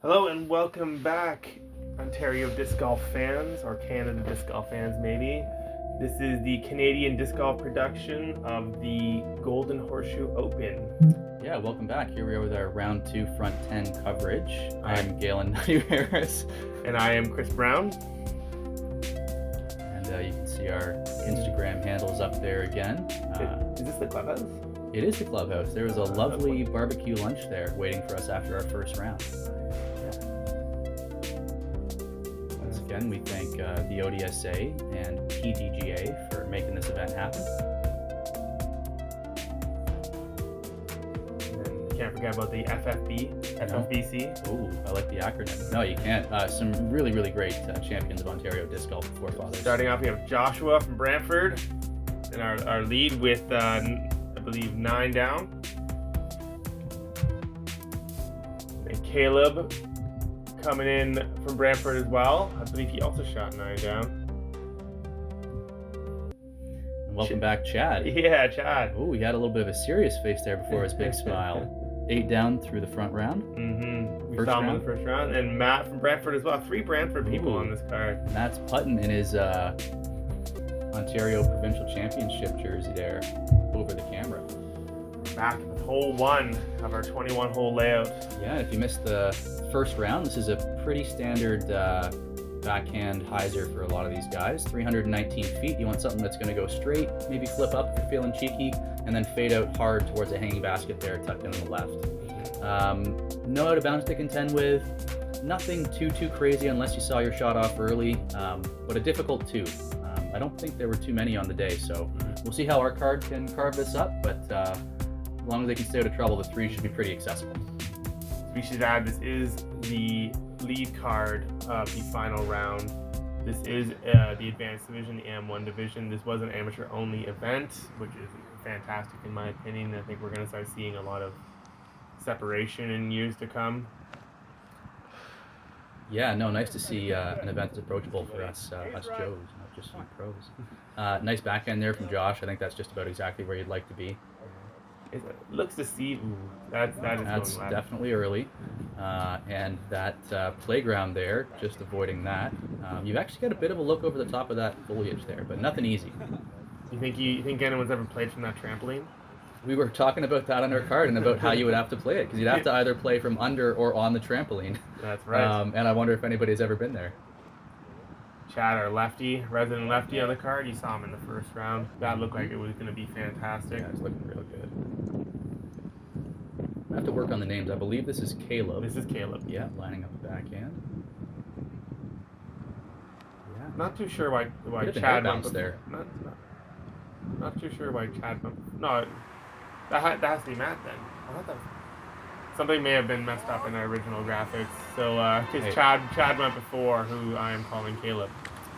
Hello and welcome back, Ontario disc golf fans, or Canada disc golf fans maybe. This is the Canadian disc golf production of the Golden Horseshoe Open. Yeah, welcome back. Here we are with our round 2 front 10 coverage. I'm Galen Harris. And I am Chris Brown. And you can see our Instagram handles up there again. Is this the clubhouse? It is the clubhouse. There was a lovely barbecue lunch there waiting for us after our first round. Once again, we thank the ODSA and PDGA for making this event happen. And can't forget about the FFBC. Ooh, I like the acronym. No, you can't. Some really, really great champions of Ontario disc golf forefathers. Starting off, we have Joshua from Brantford in our lead with, I believe, 9 down. And Caleb coming in from Brantford as well. I believe he also shot 9 down. And welcome back, Chad. Yeah, Chad. Oh, we had a little bit of a serious face there before his big smile. 8 down through the front round. We saw him in the first round. And Matt from Brantford as well. 3 Brantford people on this card. Matt's putting in his Ontario Provincial Championship jersey there over the camera. Back with hole 1 of our 21-hole layout. Yeah, if you missed the first round, this is a pretty standard backhand hyzer for a lot of these guys. 319 feet. You want something that's going to go straight, maybe flip up if you're feeling cheeky, and then fade out hard towards a hanging basket there tucked in on the left. No out of bounds to contend with. Nothing too crazy unless you saw your shot off early, but a difficult 2. I don't think there were too many on the day, so we'll see how our card can carve this up, but as long as they can stay out of trouble, the 3 should be pretty accessible. We should add this is the lead card of the final round. This is the advanced division, the AM1 division. This was an amateur-only event, which is fantastic in my opinion. I think we're going to start seeing a lot of separation in years to come. Yeah, no, nice to see an event that's approachable for us Joes, not just you pros. Nice backhand there from Josh. I think that's just about exactly where you'd like to be. It looks to see. Ooh, that's definitely early, and that playground there, just avoiding that. You've actually got a bit of a look over the top of that foliage there, but nothing easy. You think anyone's ever played from that trampoline? We were talking about that on our card and about how you would have to play it, because you'd have to either play from under or on the trampoline. That's right. And I wonder if anybody's ever been there. Chad, our lefty, resident lefty on the card, you saw him in the first round. That looked like it was going to be fantastic. Yeah, it's looking real good. I have to work on the names. I believe this is Caleb. This is Caleb. Yeah, lining up the backhand. Yeah. Not too sure why Chad bumped there. Not too sure why Chad bumped. No, that has to be Matt then. I thought that was... Something may have been messed up in our original graphics. So, because Chad went before, who I am calling Caleb.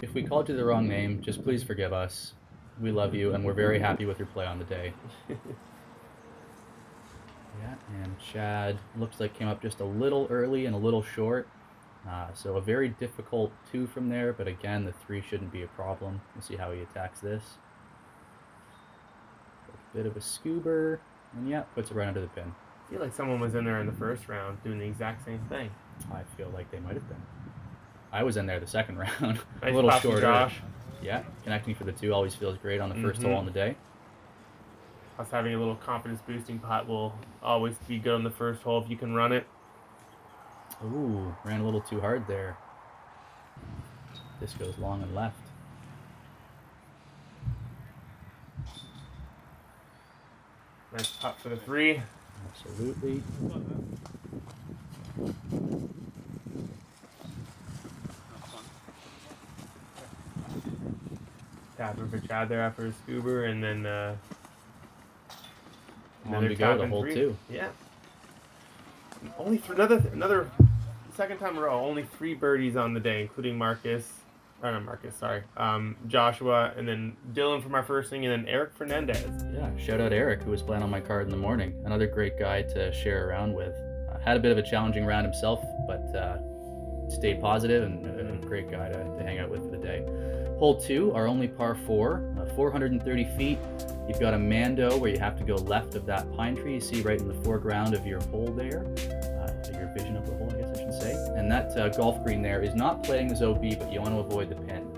If we called you the wrong name, just please forgive us. We love you, and we're very happy with your play on the day. Yeah, and Chad looks like came up just a little early and a little short. So a very difficult 2 from there, but again, the 3 shouldn't be a problem. We'll see how he attacks this. A bit of a scuba, and yeah, puts it right under the pin. I feel like someone was in there in the first round doing the exact same thing. I feel like they might have been. I was in there the second round. Nice a little pass from shorter. Josh. Yeah, connecting for the 2 always feels great on the first hole on the day. Us having a little confidence boosting putt will always be good on the first hole if you can run it. Ooh, ran a little too hard there. This goes long and left. Nice putt for the 3. Absolutely. Tapping for Chad there after his scuba, and then On to go, the hole 2. Yeah. Only for another second time in a row, only 3 birdies on the day, including Joshua, and then Dylan from our first inning, and then Eric Fernandez. Yeah, shout out Eric, who was playing on my card in the morning. Another great guy to share around with. Had a bit of a challenging round himself, but stay positive and a great guy to hang out with for the day. Hole 2, our only par 4, 430 feet. You've got a Mando where you have to go left of that pine tree you see right in the foreground of your hole there. Your vision of the hole, I guess I should say. And that golf green there is not playing as OB, but you want to avoid the pin,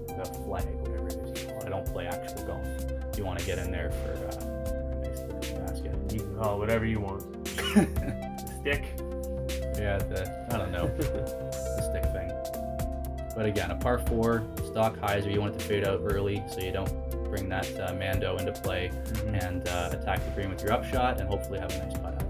the flag, whatever it is you call it. I don't play actual golf. You want to get in there for a nice little basket. You can call it whatever you want. The stick. Yeah, I don't know, the stick thing. But again, a par 4, stock hyzer, you want it to fade out early so you don't bring that Mando into play and attack the green with your upshot and hopefully have a nice putt out of it.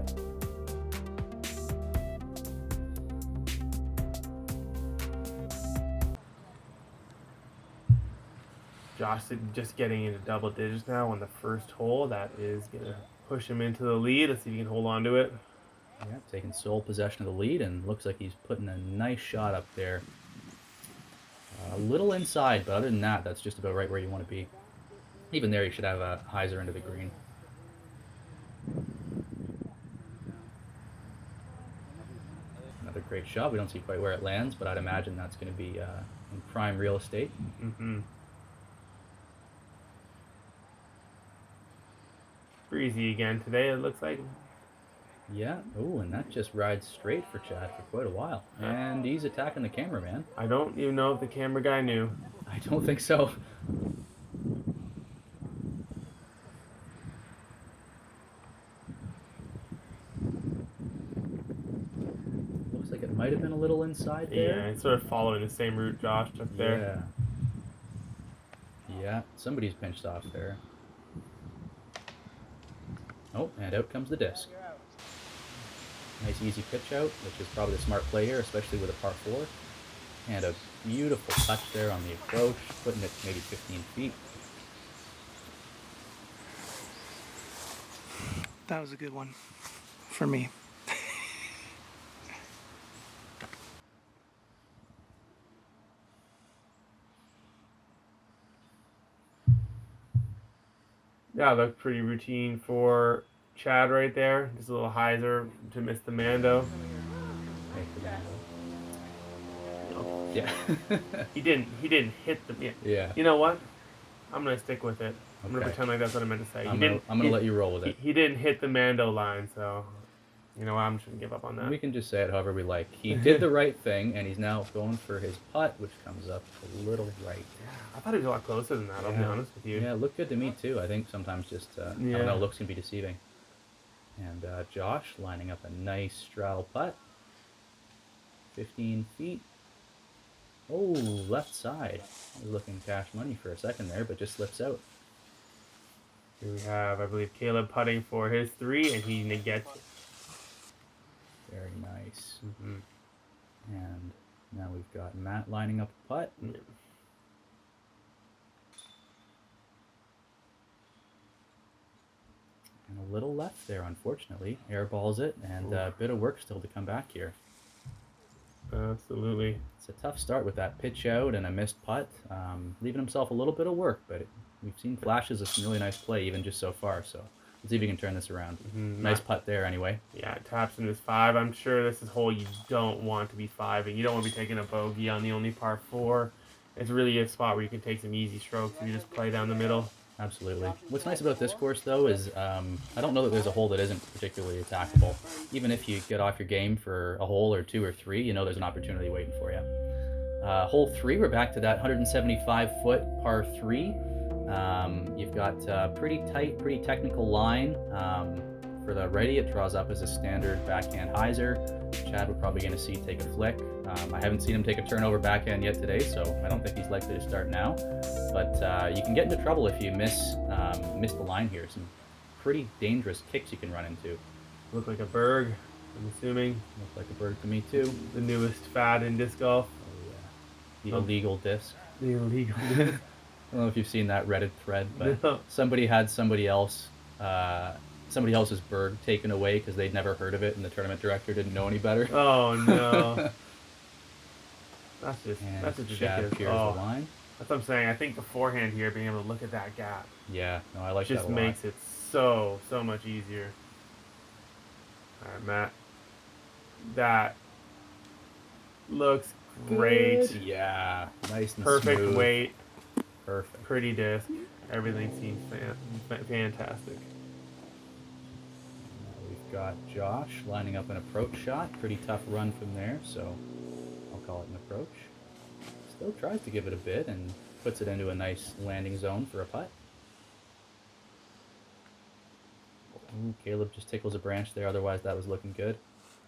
Josh just getting into double digits now on the first hole. That is going to push him into the lead. Let's see if he can hold on to it. Yeah, taking sole possession of the lead, and looks like he's putting a nice shot up there. A little inside, but other than that, that's just about right where you want to be. Even there, you should have a hyzer into the green. Another great shot. We don't see quite where it lands, but I'd imagine that's going to be in prime real estate. Breezy again today, it looks like. Yeah. Oh, and that just rides straight for Chad for quite a while. And he's attacking the camera, man. I don't even know if the camera guy knew. I don't think so. Looks like it might have been a little inside there. Yeah, it's sort of following the same route Josh took there. Yeah. Yeah, somebody's pinched off there. Oh, and out comes the disc. Nice easy pitch out, which is probably the smart play here, especially with a par 4. And a beautiful touch there on the approach, putting it maybe 15 feet. That was a good one for me. Yeah, looked pretty routine for Chad right there. Just a little hyzer to miss the Mando. Yeah. He didn't hit the. Yeah. You know what? I'm gonna stick with it. I'm gonna Okay. pretend like that's what I meant to say. I'm gonna let you roll with it. He didn't hit the Mando line, so you know what? I'm just gonna give up on that. We can just say it however we like. He did the right thing, and he's now going for his putt, which comes up a little right. I thought he was a lot closer than that. I'll be honest with you. Yeah, it looked good to me too. I think sometimes just I don't know, looks can be deceiving. And Josh lining up a nice straddle putt. 15 feet. Oh, left side. I was looking cash money for a second there, but just slips out. Here we have, I believe, Caleb putting for his 3, and he gets it. Very nice. And now we've got Matt lining up a putt. And a little left there, unfortunately. Airballs it, and a bit of work still to come back here. Absolutely. It's a tough start with that pitch out and a missed putt. Leaving himself a little bit of work, but we've seen flashes of some really nice play even just so far, so let's see if he can turn this around. Nice putt there anyway. Yeah, it taps in this 5. I'm sure this is a hole you don't want to be 5, and you don't want to be taking a bogey on the only par 4. It's really a spot where you can take some easy strokes and you just play down the middle. Absolutely. What's nice about this course, though, is I don't know that there's a hole that isn't particularly attackable. Even if you get off your game for a hole or 2 or 3, you know there's an opportunity waiting for you. Hole 3, we're back to that 175-foot par 3. You've got a pretty tight, pretty technical line. For the righty, it draws up as a standard backhand hyzer. Chad we're probably going to see take a flick. I haven't seen him take a turnover backhand yet today, so I don't think he's likely to start now. But you can get into trouble if you miss the line here. Some pretty dangerous kicks you can run into. Look like a berg, I'm assuming. Looks like a bird to me too. The newest fad in disc golf. Oh yeah. The illegal disc. The illegal disc. I don't know if you've seen that Reddit thread, but No. somebody had somebody else's bird taken away because they'd never heard of it, and the tournament director didn't know any better. Oh no. That's just Chad ridiculous. peers the line. That's what I'm saying. I think beforehand here, being able to look at that gap Yeah, no, I like that just a lot. makes it so much easier. All right, Matt. That Looks great. Good. Yeah, nice and Perfect smooth. weight. Perfect. Pretty disc. Everything seems fantastic. Now we've got Josh lining up an approach shot. Pretty tough run from there, so I'll call it an approach. Still tries to give it a bit and puts it into a nice landing zone for a putt. Ooh, Caleb just tickles a branch there, otherwise that was looking good.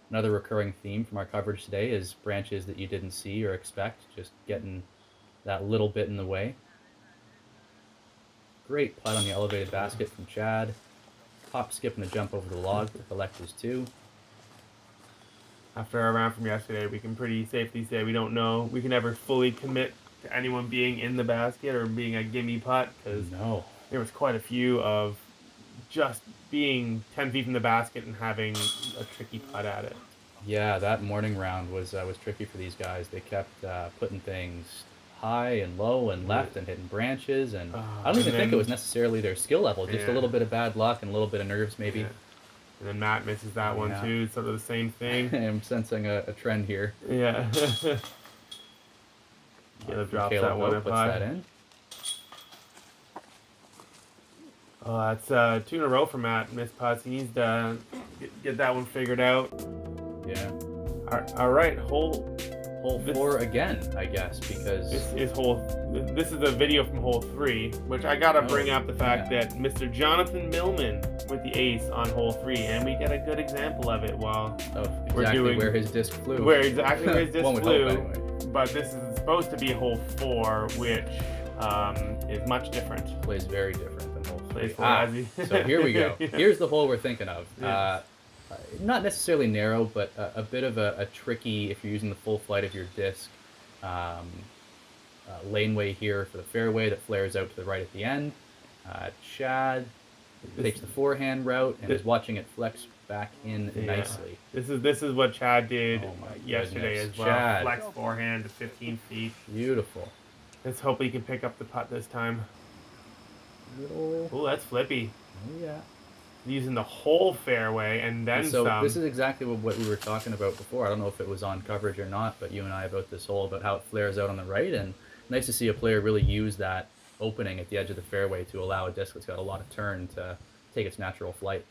Another recurring theme from our coverage today is branches that you didn't see or expect, just getting that little bit in the way. Great putt on the elevated basket from Chad. Hop, skip, and a jump over the log to collect his 2. After our round from yesterday, we can pretty safely say we don't know. We can never fully commit to anyone being in the basket or being a gimme putt, because No. there was quite a few of just being 10 feet from the basket and having a tricky putt at it. Yeah, that morning round was tricky for these guys. They kept putting things high and low and left and hitting branches, and I don't even think it was necessarily their skill level, just a little bit of bad luck and a little bit of nerves maybe. Yeah. And then Matt misses that one too. It's sort of the same thing. I'm sensing a trend here. Yeah. Caleb drops that one up puts high. that in. Oh, that's 2 in a row for Matt. Missed putts. He needs to get that one figured out. Yeah. All right, hole 4 again, I guess, because this is a video from hole 3, which I gotta bring up the fact that Mr. Jonathan Millman with the ace on hole 3, and we get a good example of it while we're doing where his disc flew. Where his disc One would flew. hope, anyway. But this is supposed to be hole 4, which is much different. Plays very different than hole 3. So here we go. Here's the hole we're thinking of. Not necessarily narrow, but a bit of a tricky, if you're using the full flight of your disc, laneway here for the fairway that flares out to the right at the end. Chad takes the forehand route and is watching it flex back in nicely. This is what Chad did yesterday goodness. as well. Chad. Flex forehand to 15 feet. Beautiful. Let's hope he can pick up the putt this time. Oh, that's flippy. Oh, yeah. Using the whole fairway and then so some. This is exactly what we were talking about before. I don't know if it was on coverage or not, but you and I about this hole, about how it flares out on the right, and nice to see a player really use that opening at the edge of the fairway to allow a disc that's got a lot of turn to take its natural flight.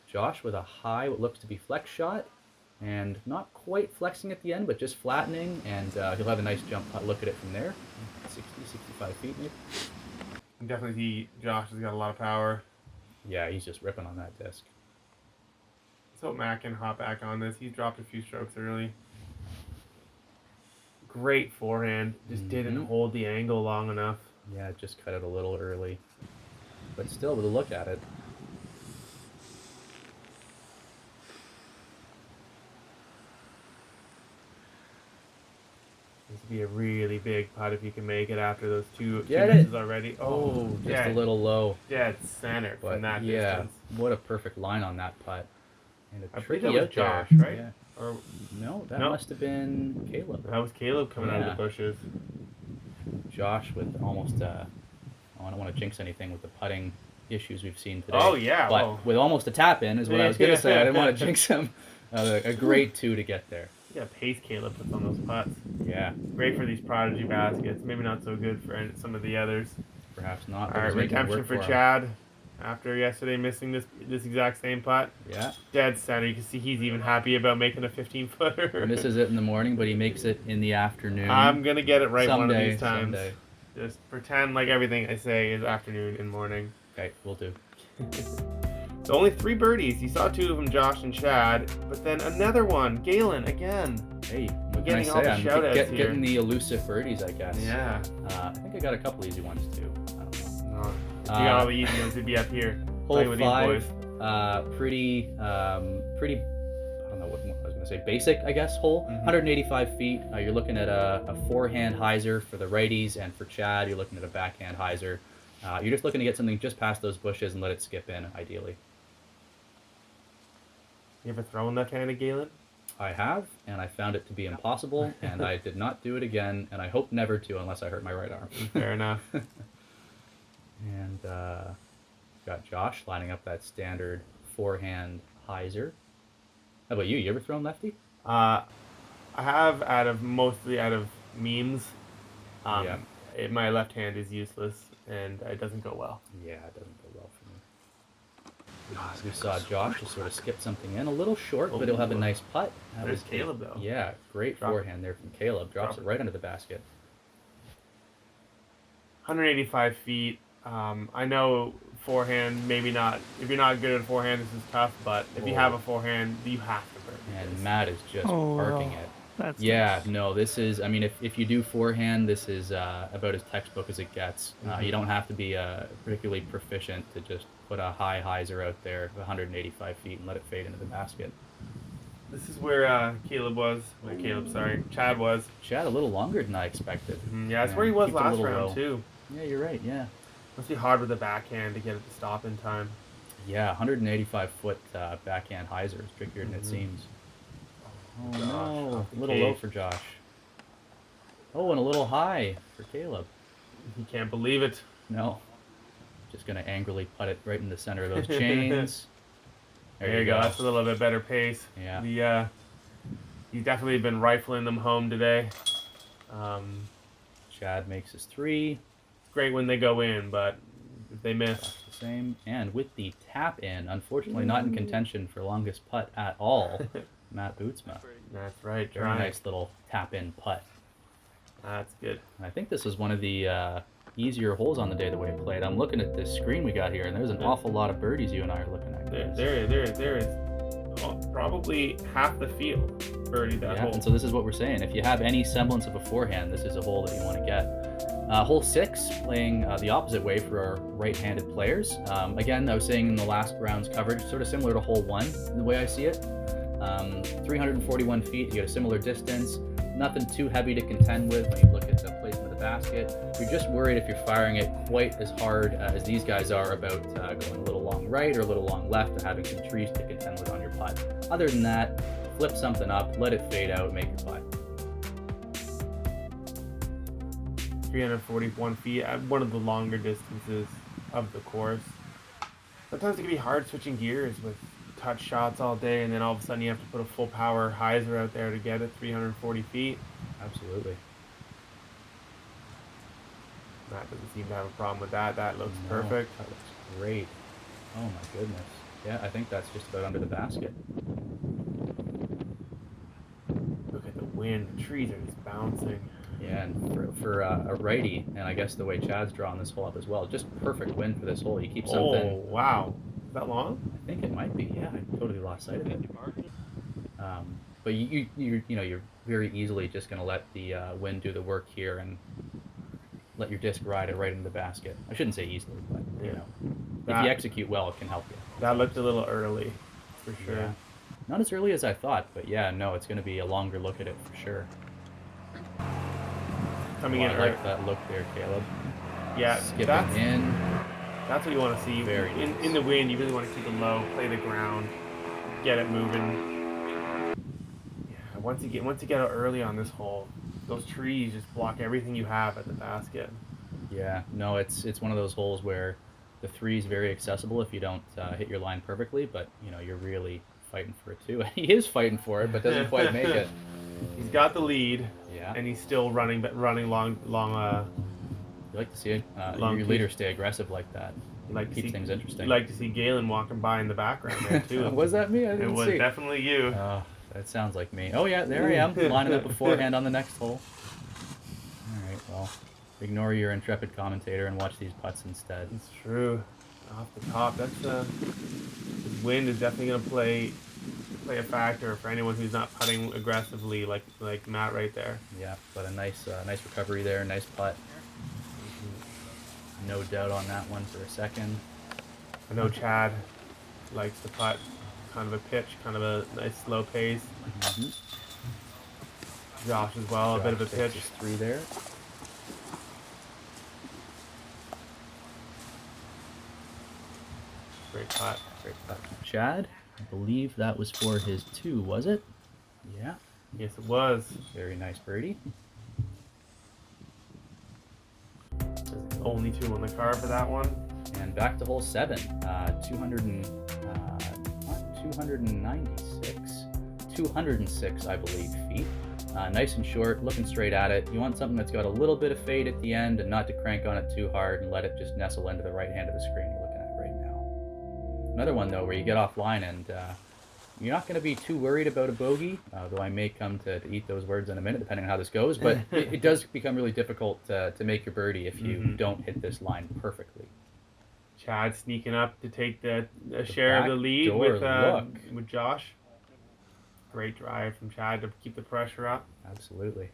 Josh with a high, what looks to be flex shot, and not quite flexing at the end, but just flattening, and he'll have a nice jump putt. Look at it from there, 60, 65 feet maybe. You definitely see Josh has got a lot of power. Yeah, he's just ripping on that disc. Let's hope Matt can hop back on this. He's dropped a few strokes early. Great forehand. Just didn't hold the angle long enough. Yeah, just cut it a little early. But still, with a look at it. This would be a really big putt if you can make it after those two Get misses it. already. Oh, just a little low. Dead center But from that yeah, distance. what a perfect line on that putt. And I a think tricky that was out there. Josh, right? Yeah. Or No, that No. must have been Caleb. that was Caleb coming out of Yeah. the bushes. Josh with almost, I don't want to jinx anything with the putting issues we've seen today. Oh, yeah, But well. with almost a tap in is what I was going to say. I didn't want to jinx him. A great 2 to get there. You got pace Caleb puts on those putts. Yeah, Great for these prodigy baskets. Maybe not so good for some of the others. perhaps not. but All right, he's making it redemption work for him. Chad. After yesterday missing this exact same putt. Yeah. Dead center. You can see he's even happy about making a 15-footer. Misses it in the morning, but he makes it in the afternoon. I'm going to get it right one of Someday, these times. someday. Just pretend like everything I say is afternoon and morning. Okay, we'll do. So only 3 birdies. You saw 2 of them, Josh and Chad. But then another one, Galen, again. Hey, what can I getting say? all the I'm shout-outs here. getting the elusive birdies, I guess. Yeah. I think I got a couple easy ones too. I don't know. No. If you got all the easy ones, it'd be up here. Hole playing with these 5, boys. pretty, I don't know what I was going to say, basic, I guess, hole. 185 feet. You're looking at a forehand hyzer for the righties, and for Chad, you're looking at a backhand hyzer. You're just looking to get something just past those bushes and let it skip in, ideally. You ever thrown left-handed, Galen? I have, and I found it to be impossible, and I did not do it again, and I hope never to unless I hurt my right arm. Fair enough. And got Josh lining up that standard forehand hyzer. How about you? You ever thrown lefty? I have mostly out of memes. Yeah. My left hand is useless and it doesn't go well. Yeah, it doesn't go well for me. We saw Josh just sort of skip something in a little short, but he'll have a nice putt. That There's was Caleb, though. Yeah, great forehand there from Caleb. Drops it right under the basket. 185 feet. I know forehand, maybe not. If you're not good at forehand, this is tough. But if you have a forehand, you have to birdie And this. Matt is just parking it. That's Yeah, no, this is, I mean, if you do forehand, this is about as textbook as it gets. You don't have to be particularly proficient to just put a high hyzer out there, 185 feet, and let it fade into the basket. This is where Chad was. Chad, a little longer than I expected. Yeah, that's where he was keeps it a last little round, low. too. Yeah, you're right, yeah. Must be hard with the backhand to get it to stop in time. Yeah, 185-foot backhand hyzer is trickier than it seems. Oh, Josh, no, off a the little cage. low for Josh. Oh, and a little high for Caleb. He can't believe it. No. Just going to angrily putt it right in the center of those chains. There you go. That's a little bit better pace. Yeah. He's definitely been rifling them home today. Chad makes his 3. Great when they go in, but if they miss. The same. And with the tap in, unfortunately not in contention for longest putt at all, Matt Bootsma. That's right. Very nice little tap in putt. That's good. And I think this was one of the easier holes on the day the way it played. I'm looking at this screen we got here, and there's an awful lot of birdies you and I are looking at. There is probably half the field birdied that hole. And so this is what we're saying. If you have any semblance of a forehand, this is a hole that you want to get. Hole 6, playing the opposite way for our right-handed players. Again, I was saying in the last round's coverage, sort of similar to hole 1, the way I see it. 341 feet, you get a similar distance. Nothing too heavy to contend with when you look at the placement of the basket. You're just worried if you're firing it quite as hard as these guys are about going a little long right or a little long left and having some trees to contend with on your putt. Other than that, flip something up, let it fade out, make your putt. 341 feet at one of the longer distances of the course. Sometimes it can be hard switching gears with touch shots all day, and then all of a sudden you have to put a full power hyzer out there to get it 340 feet. Absolutely. Matt doesn't seem to have a problem with that. That looks perfect. That looks great. Oh my goodness. Yeah, I think that's just about under the basket. Look at the wind. The trees are just bouncing. Yeah, and for a righty, and I guess the way Chad's drawing this hole up as well, just perfect wind for this hole. You keep something. Oh, wow. Is that long? I think it might be. Yeah, I totally lost sight of it. But you're very easily just going to let the wind do the work here and let your disc ride it right into the basket. I shouldn't say easily, but if you execute well, it can help you. That looked a little early, for sure. Yeah. Not as early as I thought, but yeah, no, it's going to be a longer look at it for sure. Coming in I like that look there, Caleb. Yeah, Skipping in. That's what you want to see. Very in the wind, you really want to keep it low, play the ground, get it moving. Yeah, once you get out early on this hole, those trees just block everything you have at the basket. Yeah, no, it's one of those holes where the 3 is very accessible if you don't hit your line perfectly, but you're really fighting for it too. He is fighting for it, but doesn't quite make it. He's got the lead. Yeah. And he's still running long. You like to see your leader stay aggressive like that. Like keeps things interesting. You like to see Galen walking by in the background there too. Was that me? I didn't see. It was definitely you. That sounds like me. Oh yeah, there I am, lining up beforehand on the next hole. All right, well, ignore your intrepid commentator and watch these putts instead. It's true. Off the top, that's the wind is definitely going to play a factor for anyone who's not putting aggressively like Matt right there. Yeah, but a nice recovery there, nice putt. No doubt on that one for a second. I know Chad likes to putt kind of a pitch, kind of a nice slow pace. Josh as well, a bit of a pitch. Just 3 there. Great putt. Great putt. Chad, I believe that was for his 2, was it? Yeah. Yes, it was. Very nice birdie. Only 2 on the card for that one. And back to hole 7, 296, 206, I believe, feet. Nice and short, looking straight at it. You want something that's got a little bit of fade at the end and not to crank on it too hard and let it just nestle into the right hand of the screen you're looking at right now. Another one, though, where you get offline and you're not going to be too worried about a bogey, though I may come to eat those words in a minute, depending on how this goes. But it does become really difficult to make your birdie if you don't hit this line perfectly. Chad sneaking up to take a share of the lead with Josh. Great drive from Chad to keep the pressure up. Absolutely.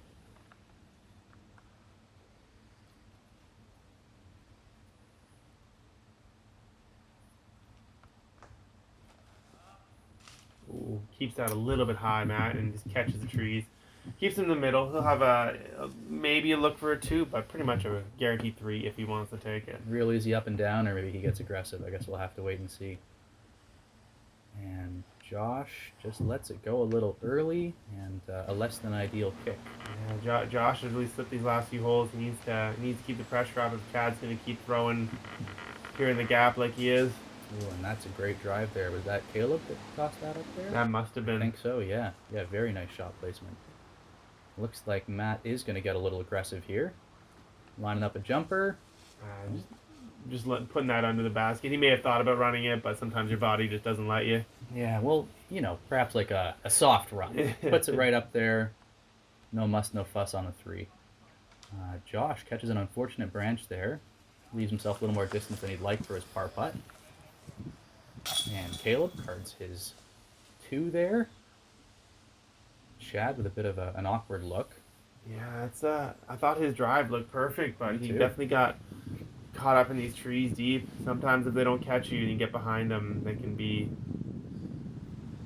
Ooh, keeps that a little bit high, Matt, and just catches the trees. Keeps him in the middle. He'll have maybe a look for a 2, but pretty much a guaranteed 3 if he wants to take it. Real easy up and down, or maybe he gets aggressive. I guess we'll have to wait and see. And Josh just lets it go a little early, and a less than ideal kick. Yeah, Josh has really slipped these last few holes. He needs to keep the pressure up if Chad's going to keep throwing here in the gap like he is. Ooh, and that's a great drive there. Was that Caleb that tossed that up there? That must have been. I think so, yeah. Yeah, very nice shot placement. Looks like Matt is going to get a little aggressive here. Lining up a jumper. Putting that under the basket. He may have thought about running it, but sometimes your body just doesn't let you. Yeah, well, perhaps like a soft run. Puts it right up there. No muss, no fuss on the 3. Josh catches an unfortunate branch there. Leaves himself a little more distance than he'd like for his par putt. And Caleb cards his 2 there. Chad with a bit of an awkward look. Yeah, I thought his drive looked perfect, but he definitely got caught up in these trees deep. Sometimes if they don't catch you and you get behind them, they can be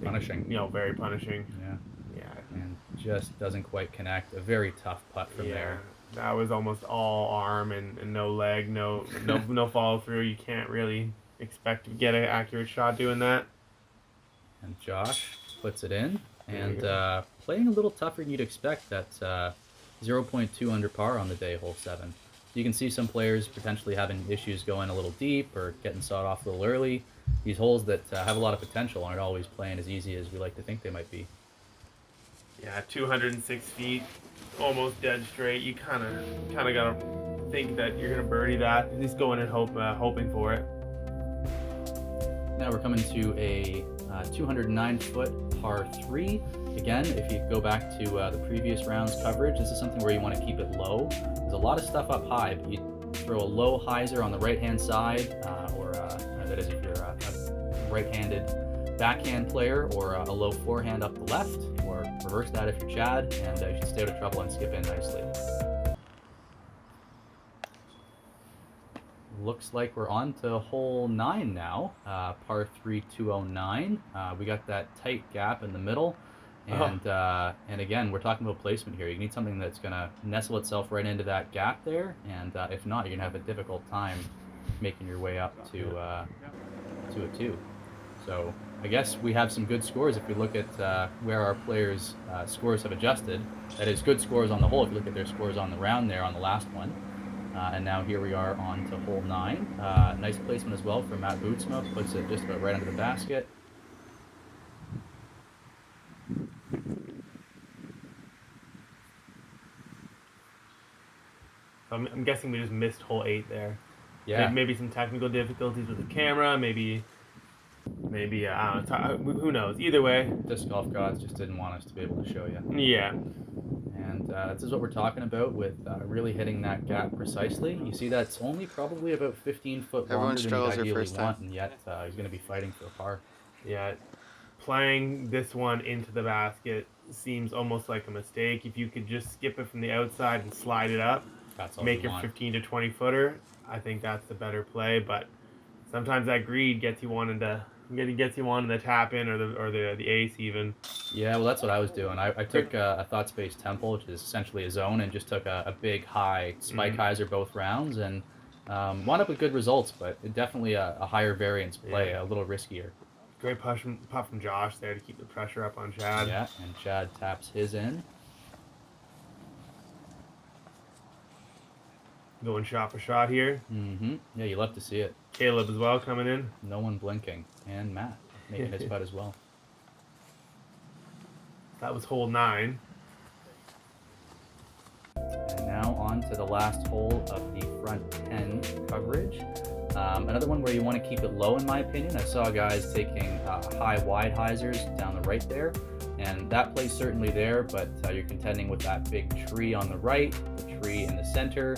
punishing. Very punishing. Yeah. And just doesn't quite connect. A very tough putt from there. That was almost all arm and no leg, no follow through. You can't really expect to get an accurate shot doing that. And Josh puts it in, and playing a little tougher than you'd expect. That's 0.2 under par on the day, hole 7. You can see some players potentially having issues going a little deep or getting sawed off a little early. These holes that have a lot of potential aren't always playing as easy as we like to think they might be. Yeah, 206 feet, almost dead straight. You kind of gotta think that you're gonna birdie that. At least go in and hoping for it. Now we're coming to a 209-foot par 3. Again, if you go back to the previous round's coverage, this is something where you want to keep it low. There's a lot of stuff up high, but you throw a low hyzer on the right-hand side, or that is if you're a right-handed backhand player, or a low forehand up the left, or reverse that if you're Chad, and you should stay out of trouble and skip in nicely. Looks like we're on to hole 9 now, par 3 209. We got that tight gap in the middle, and again, we're talking about placement here. You need something that's going to nestle itself right into that gap there, and if not, you're going to have a difficult time making your way up to a 2. So I guess we have some good scores if we look at where our players' scores have adjusted. That is good scores on the hole if you look at their scores on the round there on the last one. And now here we are on to hole 9. Nice placement as well for Matt Bootsma. Puts it just about right under the basket. I'm guessing we just missed hole 8 there. Yeah. Maybe some technical difficulties with the camera. Maybe I don't know. Who knows? Either way, Disc golf gods just didn't want us to be able to show you. Yeah. And this is what we're talking about with really hitting that gap precisely. You see that's only probably about 15 foot longer than you'd ideally want, and yet he's going to be fighting for a par. Yeah. Playing this one into the basket seems almost like a mistake. If you could just skip it from the outside and slide it up, make your 15 to 20 footer, I think that's the better play. But sometimes that greed gets you wanting to tap in or the ace even. Yeah, well, that's what I was doing. I took a thought space temple, which is essentially a zone, and just took a big high spike hyzer both rounds, and wound up with good results, but definitely a higher variance play, a little riskier. Great putt from Josh there to keep the pressure up on Chad. Yeah, and Chad taps his in. Going shot for shot here. Mm-hmm. Yeah, you love to see it. Caleb as well coming in. No one blinking. And Matt making his putt as well. That was hole 9. And now on to the last hole of the front 10 coverage. Another one where you want to keep it low, in my opinion. I saw guys taking high wide hyzers down the right there, and that play's certainly there, but you're contending with that big tree on the right, the tree in the center,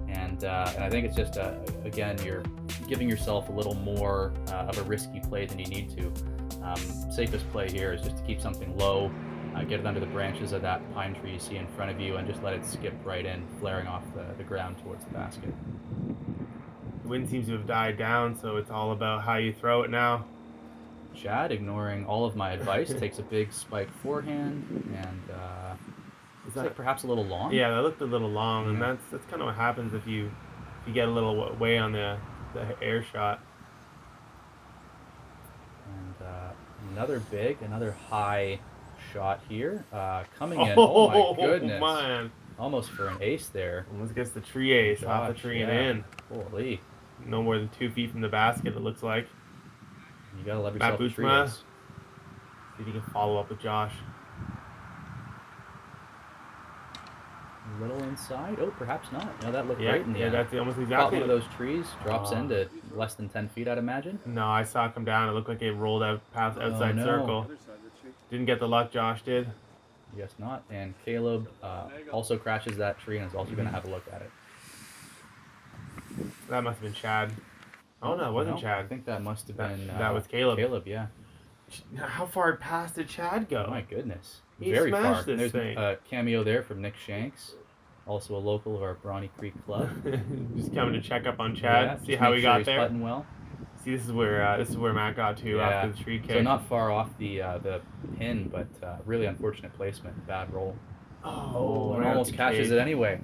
and I think it's just, again, you're giving yourself a little more of a risky play than you need to. Safest play here is just to keep something low, get it under the branches of that pine tree you see in front of you, and just let it skip right in, flaring off the ground towards the basket. The wind seems to have died down, so it's all about how you throw it now. Chad, ignoring all of my advice, takes a big spike forehand, and is that perhaps a little long? Yeah, that looked a little long, and that's kind of what happens if you get a little way on the air shot. And another high shot here, coming in. Oh my goodness! Man. Almost for an ace there. Almost gets the tree ace off the tree and in. Holy! No more than 2 feet from the basket, it looks like. You gotta love yourself a tree Bootsma. ace. See if you can follow up with Josh. A little inside. Oh, perhaps not. No, that looked Yeah, right in the end. that's almost Caught exactly. one of those trees, drops into less than 10 feet, I'd imagine. No, I saw it come down. It looked like it rolled out past the outside no. circle. Didn't get the luck Josh did. Guess not. And Caleb also crashes that tree and is also going to have a look at it. That must have been Chad. Oh no, it wasn't No, Chad. I think that must have been that was Caleb. Caleb, yeah. How far past did Chad go? Oh my goodness. He Very smashed far. this There's thing. a cameo there from Nick Shanks, also a local of our Brawny Creek Club. Just coming to check up on Chad, Yeah, see just how make he sure got he's there. putting well. See, this is where Matt got to after the tree kick. So not far off the pin, but really unfortunate placement, bad roll. Oh, and right almost off the catches cage. it anyway.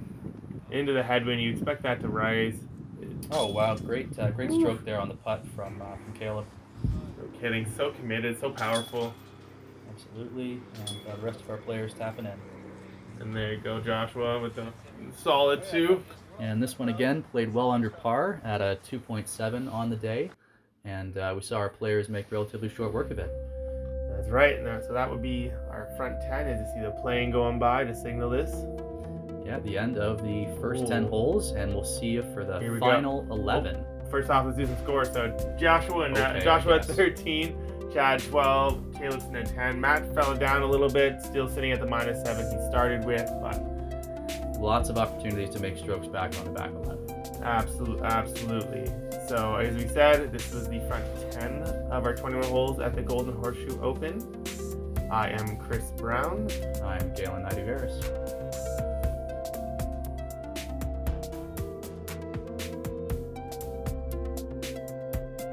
Into the headwind. You expect that to rise. Oh wow, great stroke there on the putt from Caleb. No kidding. So committed, so powerful. Absolutely, and the rest of our players tapping in. And there you go, Joshua, with the solid 2. And this one again played well under par at a 2.7 on the day, and we saw our players make relatively short work of it. That's right. So that would be our front 10 as you see the plane going by to signal this. Yeah, the end of the first 10 holes, and we'll see you for the Here we final go. 11. First off, let's do some scores. So Joshua Okay, Joshua at yes. 13, Chad 12, Caleb sitting at 10. Matt fell down a little bit, still sitting at the -7 he started with, but Lots of opportunities to make strokes back on the back 11. absolutely. So as we said, this was the front 10 of our 21 holes at the Golden Horseshoe Open. I am Chris Brown. I'm Galen Naidu-Harris.